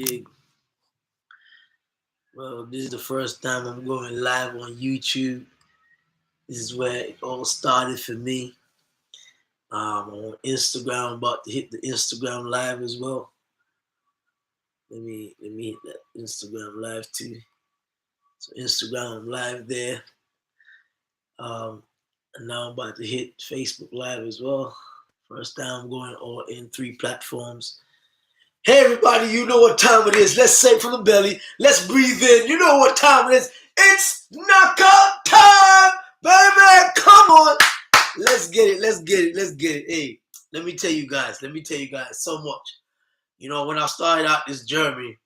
Yeah, well, this is the first time I'm going live on YouTube. This is where it all started for me. On Instagram, I'm about to hit the Instagram live as well. Let me hit that Instagram live too. So Instagram I'm live there. And now I'm about to hit Facebook live as well. First time I'm going all in 3 platforms. Hey everybody, you know what time it is. Let's say it from the belly. Let's breathe in. You know what time it is. It's knockout time, baby. Come on. Let's get it. Let's get it. Let's get it. Hey, let me tell you guys. So much. When I started out this journey,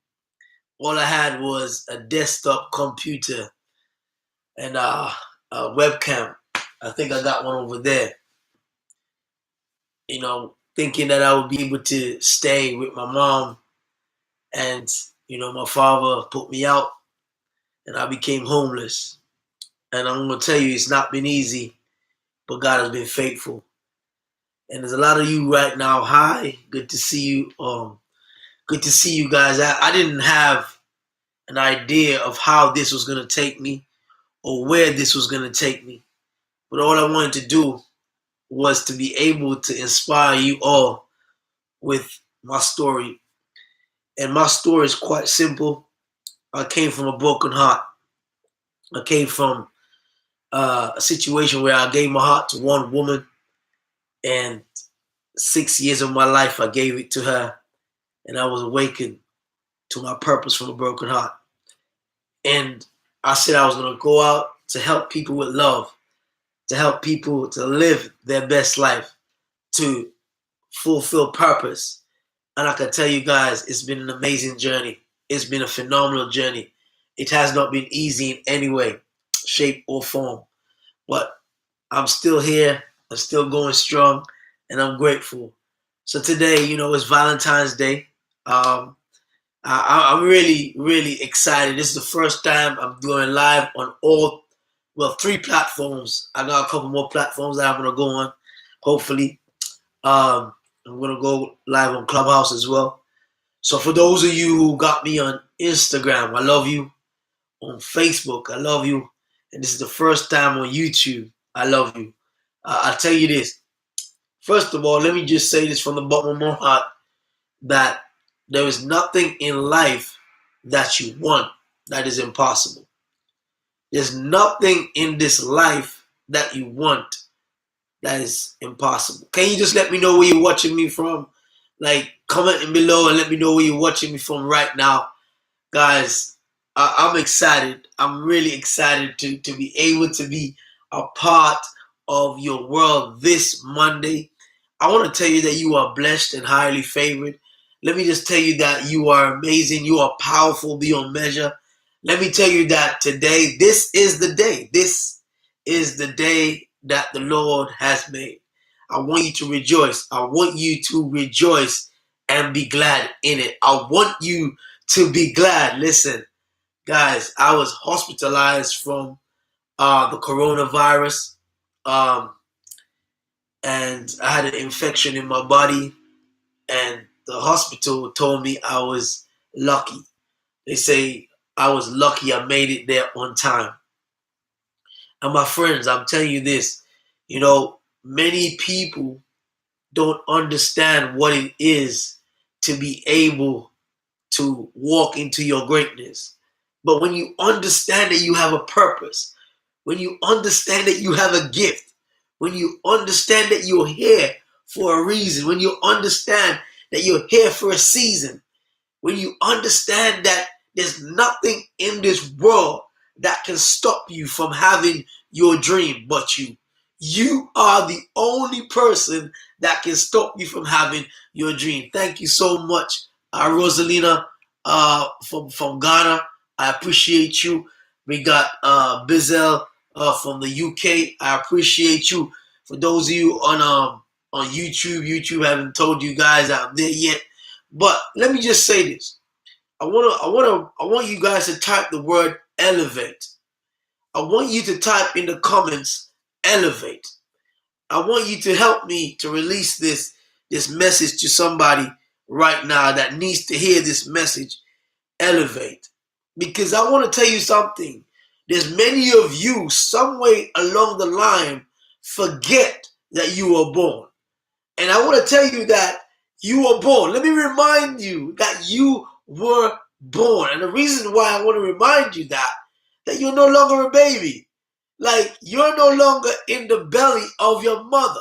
all I had was a desktop computer and a webcam. I think I got one over there. Thinking that I would be able to stay with my mom, and my father put me out and I became homeless. And I'm gonna tell you, it's not been easy, but God has been faithful. And there's a lot of you right now. Hi, good to see you. Good to see you guys. I didn't have an idea of how this was gonna take me or where this was gonna take me, but all I wanted to do was to be able to inspire you all with my story. And my story is quite simple. I came from a broken heart. I came from a situation where I gave my heart to one woman, and 6 years of my life I gave it to her, and I was awakened to my purpose from a broken heart. And I said I was going to go out to help people with love, to help people to live their best life, to fulfill purpose. And I can tell you guys, it's been an amazing journey. It's been a phenomenal journey. It has not been easy in any way, shape, or form. But I'm still here. I'm still going strong, and I'm grateful. So today, it's Valentine's Day. I'm really, really excited. This is the first time I'm doing live on 3 platforms. I got a couple more platforms that I'm gonna go on. Hopefully, I'm gonna go live on Clubhouse as well. So for those of you who got me on Instagram, I love you. On Facebook, I love you. And this is the first time on YouTube, I love you. I'll tell you this. First of all, let me just say this from the bottom of my heart, that there is nothing in life that you want that is impossible. There's nothing in this life that you want that is impossible. Can you just let me know where you're watching me from? Like, commenting below and let me know where you're watching me from right now. Guys, I'm excited. I'm really excited to be able to be a part of your world this Monday. I want to tell you that you are blessed and highly favored. Let me just tell you that you are amazing. You are powerful beyond measure. Let me tell you that today, this is the day. This is the day that the Lord has made. I want you to rejoice. I want you to rejoice and be glad in it. I want you to be glad. Listen, guys, I was hospitalized from the coronavirus, and I had an infection in my body, and the hospital told me I was lucky. They say I was lucky I made it there on time. And my friends, I'm telling you this, many people don't understand what it is to be able to walk into your greatness. But when you understand that you have a purpose, when you understand that you have a gift, when you understand that you're here for a reason, when you understand that you're here for a season, when you understand that there's nothing in this world that can stop you from having your dream but you. You are the only person that can stop you from having your dream. Thank you so much, Rosalina from Ghana. I appreciate you. We got Bizel from the UK. I appreciate you. For those of you on YouTube haven't told you guys I'm there yet. But let me just say this. I want you guys to type the word elevate. I want you to type in the comments elevate. I want you to help me to release this message to somebody right now that needs to hear this message. elevate. Because I want to tell you something. There's many of you, some way along the line, forget that you were born. And I want to tell you that you were born. Let me remind you that you were born. And the reason why I want to remind you that you're no longer a baby. Like, you're no longer in the belly of your mother.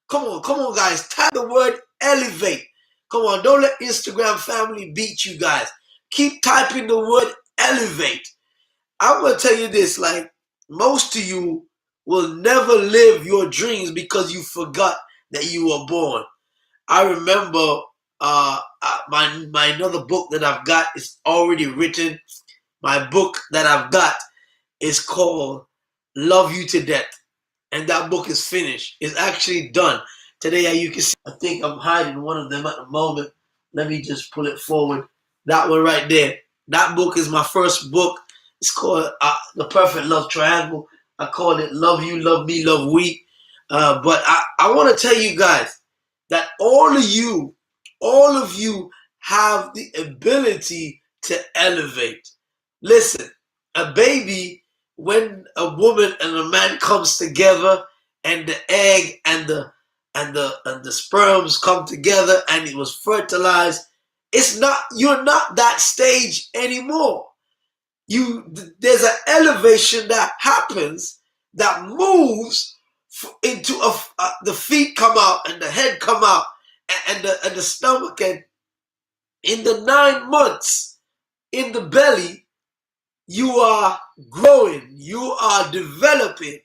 Come on, guys. Type the word elevate. Come on, don't let Instagram family beat you guys. Keep typing the word elevate. I'm going to tell you this, like, most of you will never live your dreams because you forgot that you were born. I remember my another book that I've got is already written. My book that I've got is called Love You to Death. And that book is finished. It's actually done. Today, you can see, I think I'm hiding one of them at the moment. Let me just pull it forward. That one right there. That book is my first book. It's called The Perfect Love Triangle. I call it Love You, Love Me, Love We. But I want to tell you guys that all of you have the ability to elevate. Listen, a baby, when a woman and a man comes together and the egg and the sperms come together and it was fertilized, you're not that stage anymore. There's an elevation that happens that moves into the feet come out and the head come out and the stomach, and in the 9 months in the belly you are growing, you are developing,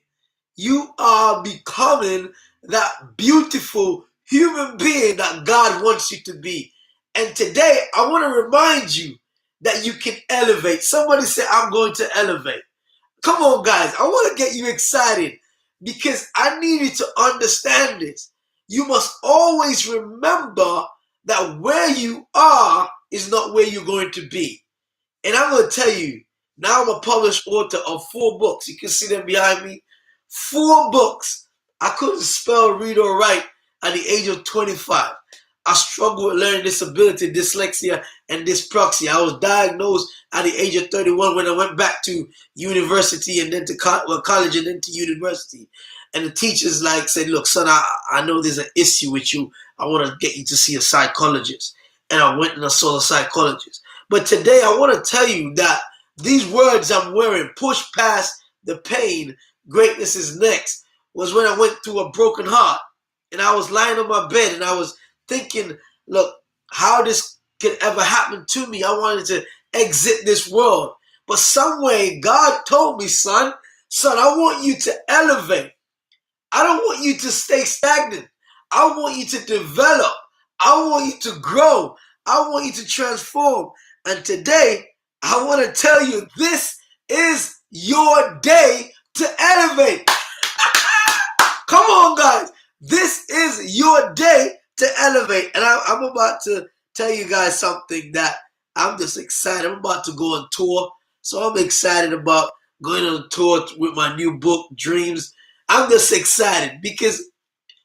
you are becoming that beautiful human being that God wants you to be. And today I want to remind you that you can elevate. Somebody say, I'm going to elevate. Come on, guys. I want to get you excited because I need you to understand this. You must always remember that where you are is not where you're going to be. And I'm going to tell you, now I'm a published author of 4 books. You can see them behind me. 4 books. I couldn't spell, read, or write at the age of 25. I struggled with learning disability, dyslexia, and dyspraxia. I was diagnosed at the age of 31 when I went back to university and then to college and then to university. And the teachers said, look, son, I know there's an issue with you. I want to get you to see a psychologist. And I went and I saw a psychologist. But today I want to tell you that these words I'm wearing, push past the pain, greatness is next, was when I went through a broken heart. And I was lying on my bed and I was thinking, look, how this could ever happen to me. I wanted to exit this world. But some way God told me, son, I want you to elevate. I don't want you to stay stagnant. I want you to develop. I want you to grow. I want you to transform. And today, I want to tell you, this is your day to elevate. Come on, guys. This is your day to elevate. And I'm about to tell you guys something that I'm just excited. I'm about to go on tour. So I'm excited about going on tour with my new book, Dreams. I'm just excited because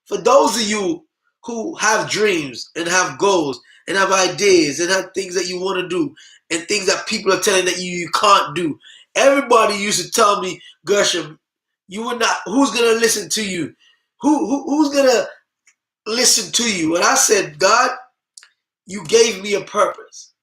for those of you who have dreams and have goals and have ideas and have things that you want to do and things that people are telling that you can't do, everybody used to tell me, Gershom, you would not. Who's gonna listen to you? Who's gonna listen to you? And I said, God, you gave me a purpose.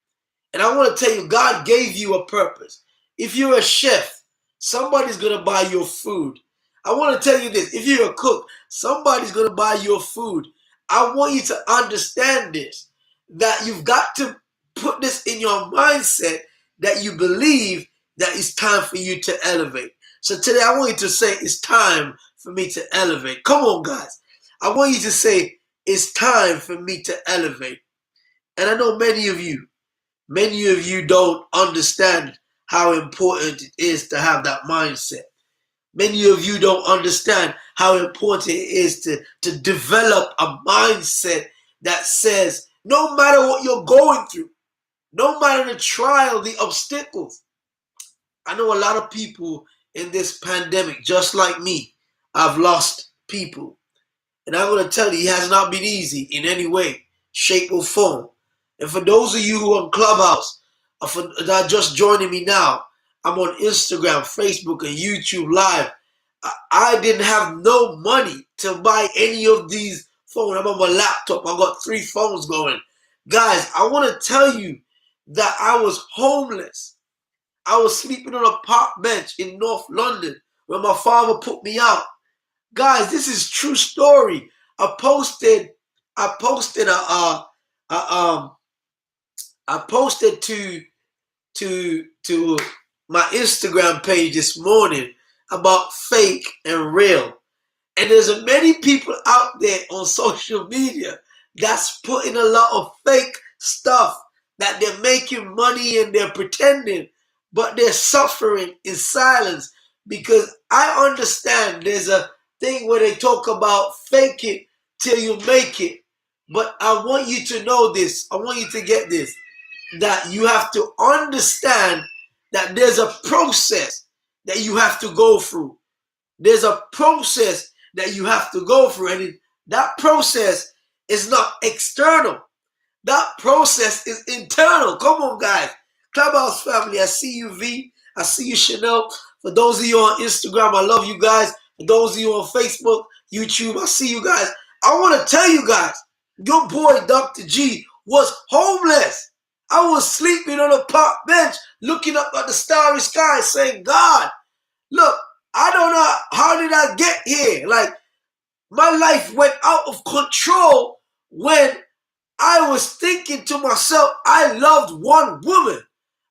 And I want to tell you, God gave you a purpose. If you're a chef, somebody's going to buy your food. I want to tell you this. If you're a cook, somebody's going to buy your food. I want you to understand this, that you've got to put this in your mindset that you believe that it's time for you to elevate. So today I want you to say, it's time for me to elevate. Come on, guys. I want you to say, it's time for me to elevate. And I know many of you don't understand how important it is to have that mindset. Many of you don't understand how important it is to develop a mindset that says, no matter what you're going through, no matter the trial, the obstacles. I know a lot of people in this pandemic, just like me, I've lost people. And I'm going to tell you, it has not been easy in any way, shape, or form. And for those of you who are on Clubhouse, for that just joining me now, I'm on Instagram, Facebook, and YouTube Live. I didn't have no money to buy any of these phones. I'm on my laptop. I got 3 phones going. Guys, I want to tell you that I was homeless. I was sleeping on a park bench in North London where my father put me out. Guys, this is true story. I posted to my Instagram page this morning about fake and real. And there's many people out there on social media that's putting a lot of fake stuff that they're making money and they're pretending, but they're suffering in silence because I understand there's a thing where they talk about fake it till you make it. But I want you to know this. I want you to get this, that you have to understand that there's a process that you have to go through. There's a process that you have to go through, and that process is not external. That process is internal. Come on, guys. Clubhouse family, I see you, V. I see you, Chanel. For those of you on Instagram, I love you guys. For those of you on Facebook, YouTube, I see you guys. I want to tell you guys, your boy, Dr. G, was homeless. I was sleeping on a park bench, looking up at the starry sky, saying, God, look, I don't know how did I get here. Like, my life went out of control when I was thinking to myself, I loved one woman.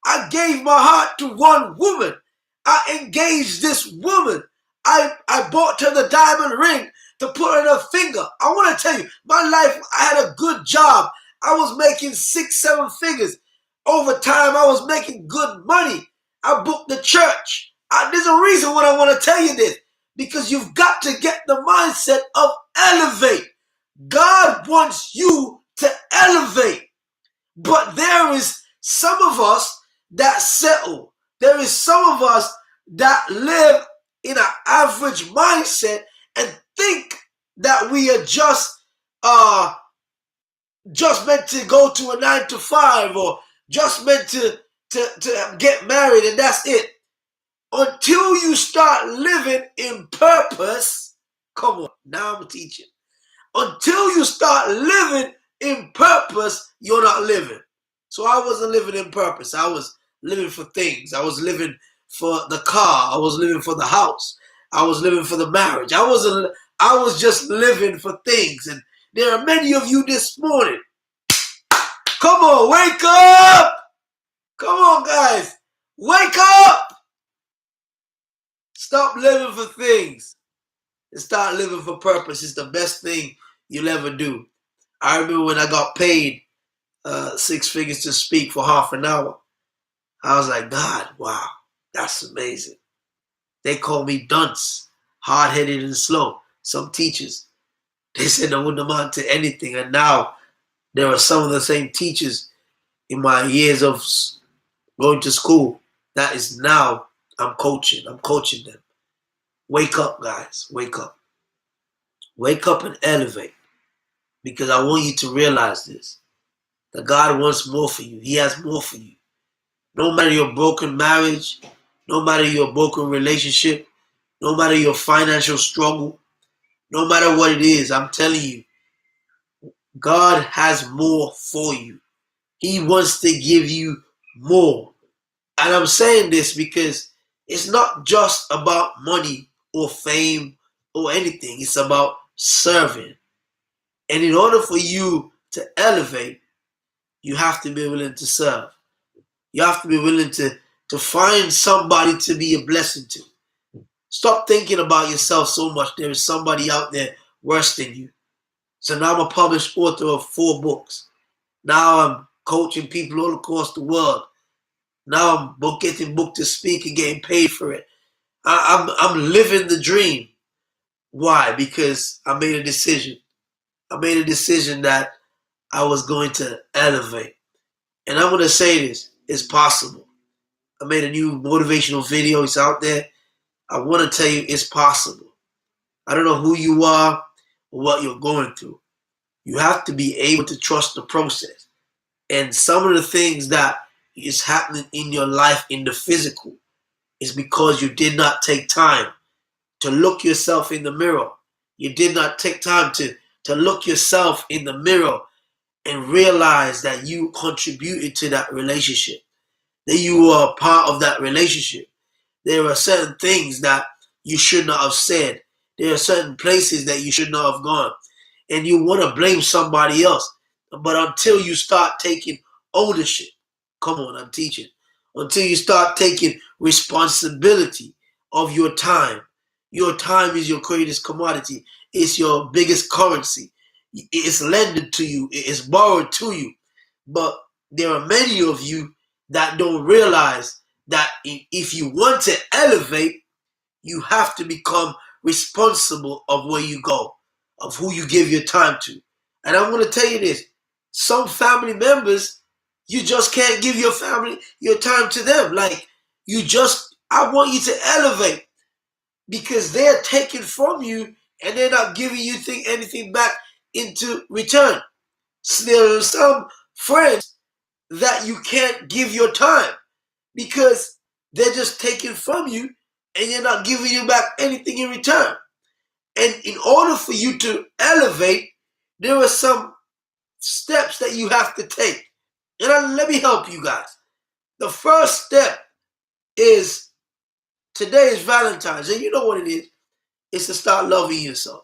I gave my heart to one woman. I engaged this woman. I bought her the diamond ring to put on her finger. I want to tell you, my life, I had a good job. I was making 6-7 figures. Over time, I was making good money. I booked the church. There's a reason why I want to tell you this. Because you've got to get the mindset of elevate. God wants you to elevate. But there is some of us that settle. There is some of us that live in an average mindset and think that we are just meant to go to a 9-to-5 or just meant to get married and that's it. Until you start living in purpose, come on, now I'm teaching. Until you start living in purpose, you're not living. So I wasn't living in purpose. I was living for things. I was living for the car. I was living for the house. I was living for the marriage. I was just living for things. And there are many of you this morning. Come on, wake up! Come on, guys. Wake up! Stop living for things and start living for purpose. It's the best thing you'll ever do. I remember when I got paid 6 figures to speak for half an hour. I was like, God, wow, that's amazing. They call me dunce, hard-headed and slow. Some teachers, they said I wouldn't amount to anything. And now there are some of the same teachers in my years of going to school that is now I'm coaching them. Wake up, guys. Wake up. Wake up and elevate. Because I want you to realize this. That God wants more for you. He has more for you. No matter your broken marriage, no matter your broken relationship, no matter your financial struggle, no matter what it is, I'm telling you, God has more for you. He wants to give you more. And I'm saying this because it's not just about money or fame or anything. It's about serving. And in order for you to elevate, you have to be willing to serve. You have to be willing to find somebody to be a blessing to. Stop thinking about yourself so much. There is somebody out there worse than you. So now I'm a published author of 4 books. Now I'm coaching people all across the world. Now I'm getting booked to speak and getting paid for it. I'm living the dream. Why? Because I made a decision. I made a decision that I was going to elevate. And I'm going to say this. It's possible. I made a new motivational video. It's out there. I want to tell you it's possible. I don't know who you are or what you're going through. You have to be able to trust the process. And some of the things that is happening in your life in the physical is because you did not take time to look yourself in the mirror. You did not take time to look yourself in the mirror and realize that you contributed to that relationship, that you were a part of that relationship. There are certain things that you should not have said. There are certain places that you should not have gone. And you want to blame somebody else. But until you start taking ownership, come on, I'm teaching. Until you start taking responsibility of your time is your greatest commodity. It's your biggest currency. It's lended to you. It's borrowed to you. But there are many of you that don't realize that if you want to elevate, you have to become responsible of where you go, of who you give your time to. And I'm going to tell you this, some family members, you just can't give your family your time to them. Like, I want you to elevate because they're taking from you and they're not giving you anything back into return. So there are some friends that you can't give your time because they're just taking from you and you're not giving you back anything in return. And in order for you to elevate, there are some steps that you have to take. And let me help you guys. The first step is, today is Valentine's, and you know what it is. It's to start loving yourself.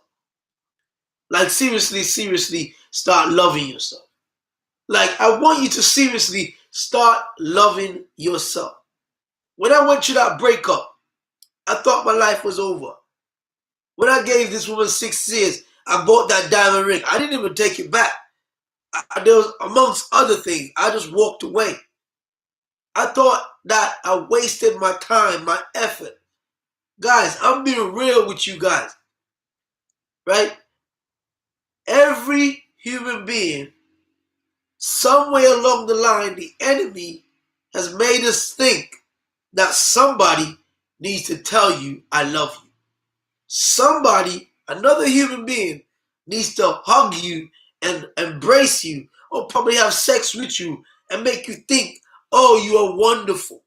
Like, seriously start loving yourself. Like, I want you to seriously start loving yourself. When I went through that breakup, I thought my life was over. When I gave this woman 6 years, I bought that diamond ring. I didn't even take it back. There was, amongst other things, I just walked away. I thought that I wasted my time, my effort. Guys, I'm being real with you guys. Right? Every human being, somewhere along the line, the enemy has made us think that somebody needs to tell you, I love you. Somebody, another human being, needs to hug you and embrace you, or probably have sex with you and make you think, oh, you are wonderful.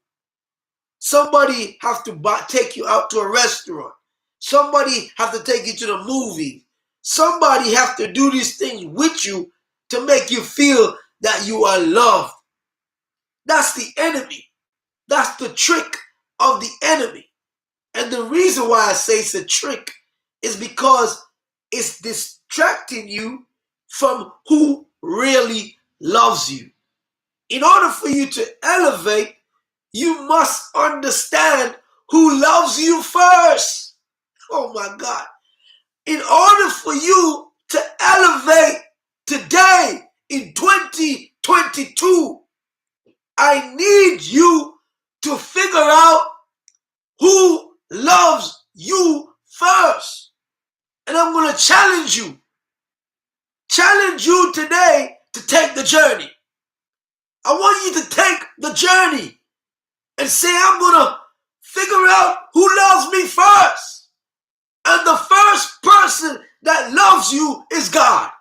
Somebody have to take you out to a restaurant. Somebody have to take you to the movie. Somebody have to do these things with you to make you feel that you are loved. That's the enemy. That's the trick of the enemy. And the reason why I say it's a trick is because it's distracting you from who really loves you. In order for you to elevate, you must understand who loves you first. Oh my God. In order for you to elevate today in 2022, I need you to figure out who loves you first. And I'm going to challenge you today to take the journey. I want you to take the journey and say, I'm going to figure out who loves me first. And the first person that loves you is God.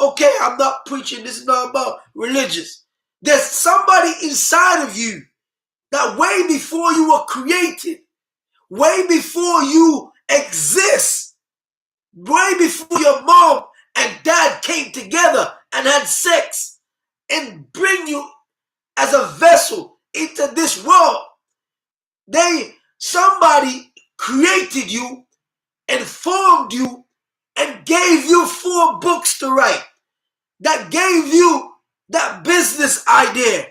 Okay, I'm not preaching. This is not about religious. There's somebody inside of you that way before you were created, way before you exist, way before your mom and dad came together and had sex and bring you as a vessel into this world. Somebody created you and formed you and gave you 4 books to write, that gave you that business idea,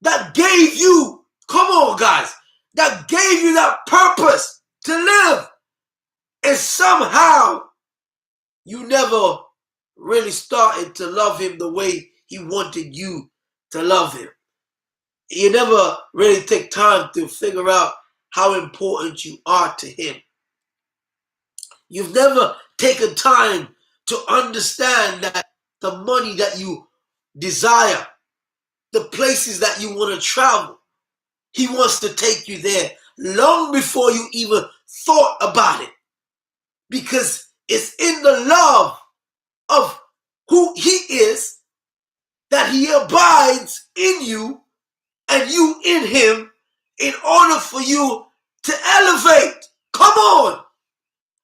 that gave you, come on guys, that gave you that purpose to live. And somehow you never really started to love him the way he wanted you to love him. You never really take time to figure out how important you are to him. You've never taken time to understand that the money that you desire, the places that you want to travel, he wants to take you there long before you even thought about it. Because it's in the love of who he is that he abides in you and you in him in order for you to elevate. Come on.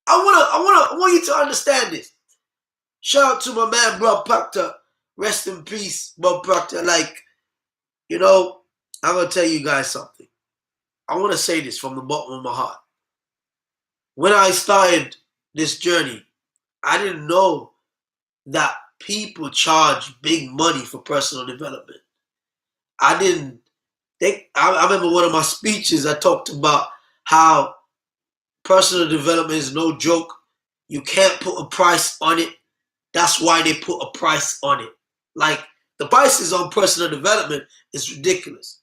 I want you to understand this. Shout out to my man, Bob Proctor. Rest in peace, Bob Proctor. Like, I'm going to tell you guys something. I want to say this from the bottom of my heart. When I started this journey, I didn't know that people charge big money for personal development. I didn't think, I remember one of my speeches, I talked about how personal development is no joke. You can't put a price on it. That's why they put a price on it. Like, the prices on personal development is ridiculous.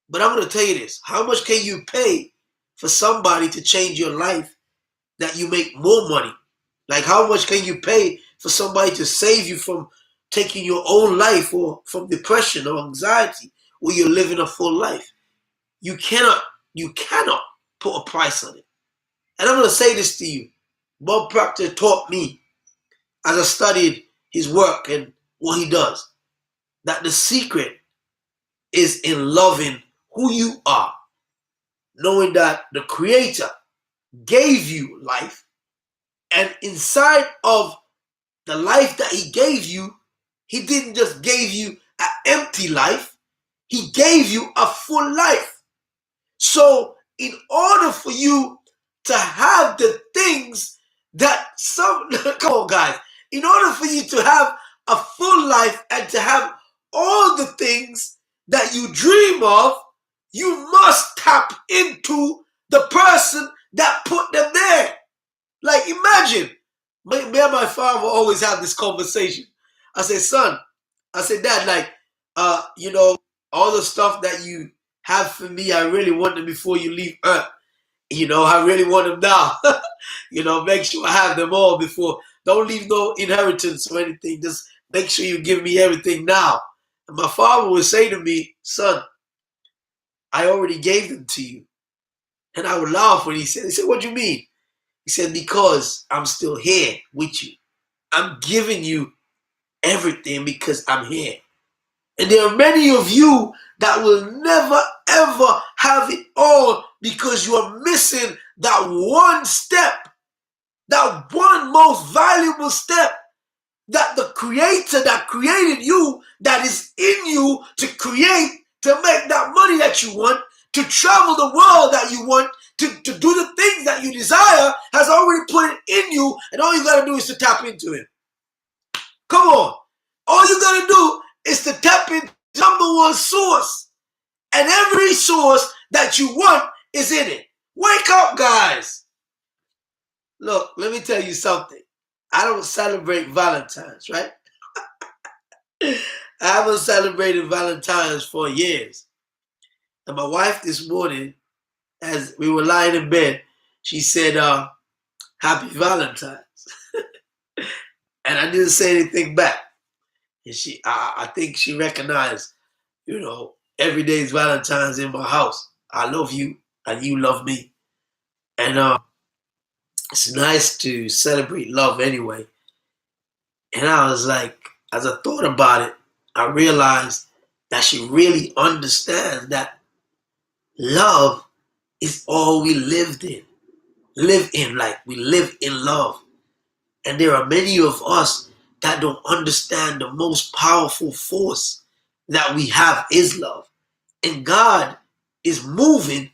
But I'm going to tell you this. How much can you pay for somebody to change your life that you make more money? Like, how much can you pay for somebody to save you from taking your own life or from depression or anxiety where you're living a full life? You cannot put a price on it. And I'm going to say this to you. Bob Proctor taught me as I studied his work and what he does, that the secret is in loving who you are, knowing that the Creator gave you life, and inside of the life that he gave you, he didn't just give you an empty life, he gave you a full life. So in order for you to have the things that come on guys, in order for you to have a full life and to have all the things that you dream of, you must tap into the person that put them there. Like, imagine, me and my father always have this conversation. I say, son, I say, Dad, like, all the stuff that you have for me, I really want them before you leave Earth. I really want them now. Make sure I have them all before. Don't leave no inheritance or anything. Just make sure you give me everything now. And my father would say to me, son, I already gave them to you. And I would laugh when he said, what do you mean? He said, because I'm still here with you. I'm giving you everything because I'm here. And there are many of you that will never, ever have it all because you are missing that one step, that one most valuable step that the Creator that created you, that is in you to create, to make that money that you want, to travel the world that you want, to do the things that you desire, has already put it in you, and all you got to do is to tap into it. Come on. All you got to do is to tap into number one source. And every source that you want is in it. Wake up, guys. Look, let me tell you something. I don't celebrate Valentine's, right? I haven't celebrated Valentine's for years. And my wife this morning, as we were lying in bed, she said, Happy Valentine's. And I didn't say anything back. And I think she recognized, every day is Valentine's in my house. I love you and you love me. And it's nice to celebrate love anyway. And I was like, as I thought about it, I realized that she really understands that love is all we live in, like we live in love. And there are many of us that don't understand the most powerful force that we have is love. And God is moving